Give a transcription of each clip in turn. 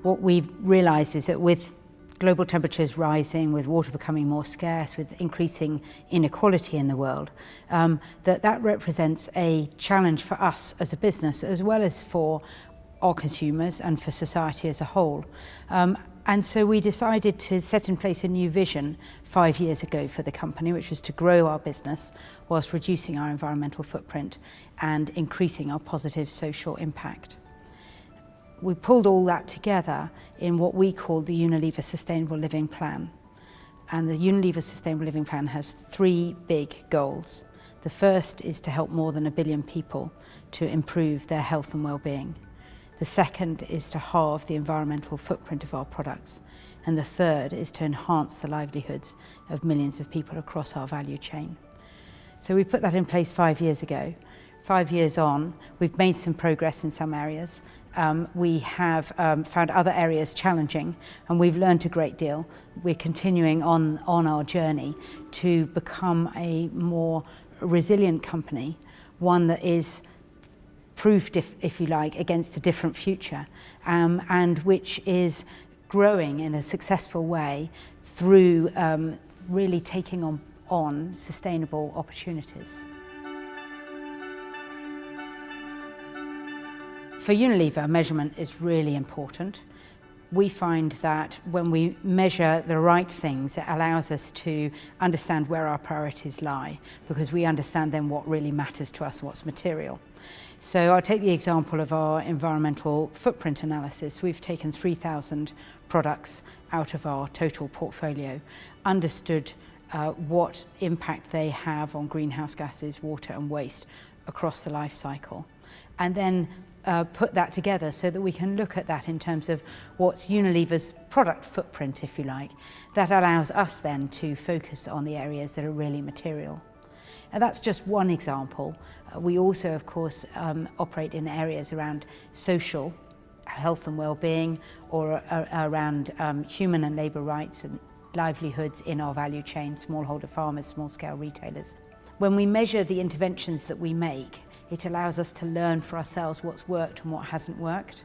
What we've realised is that with global temperatures rising, with water becoming more scarce, with increasing inequality in the world, that represents a challenge for us as a business, as well as for our consumers and for society as a whole. And so we decided to set in place a new vision 5 years ago for the company, which was to grow our business whilst reducing our environmental footprint and increasing our positive social impact. We pulled all that together in what we call the Unilever Sustainable Living Plan. And the Unilever Sustainable Living Plan has 3 big goals. The first is to help more than 1 billion people to improve their health and well-being. The second is to halve the environmental footprint of our products. And the third is to enhance the livelihoods of millions of people across our value chain. So we put that in place 5 years ago. 5 years on, we've made some progress in some areas. We have found other areas challenging, and we've learned a great deal. We're continuing on our journey to become a more resilient company, one that is proofed, if you like, against a different future, and which is growing in a successful way through really taking on sustainable opportunities. For Unilever, measurement is really important. We find that when we measure the right things, it allows us to understand where our priorities lie, because we understand then what really matters to us, what's material. So I'll take the example of our environmental footprint analysis. We've taken 3,000 products out of our total portfolio, understood what impact they have on greenhouse gases, water and waste across the life cycle, and then put that together so that we can look at that in terms of what's Unilever's product footprint, if you like. That allows us then to focus on the areas that are really material. And that's just one example. We also, of course, operate in areas around social health and well-being, or around human and labour rights and livelihoods in our value chain, smallholder farmers, small-scale retailers. When we measure the interventions that we make, it allows us to learn for ourselves what's worked and what hasn't worked.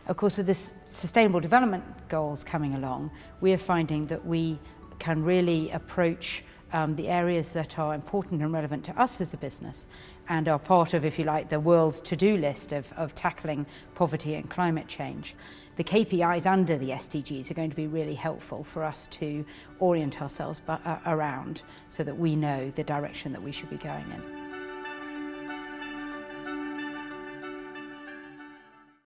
Of course, with the Sustainable Development Goals coming along, we are finding that we can really approach the areas that are important and relevant to us as a business and are part of, if you like, the world's to-do list of tackling poverty and climate change. The KPIs under the SDGs are going to be really helpful for us to orient ourselves around so that we know the direction that we should be going in.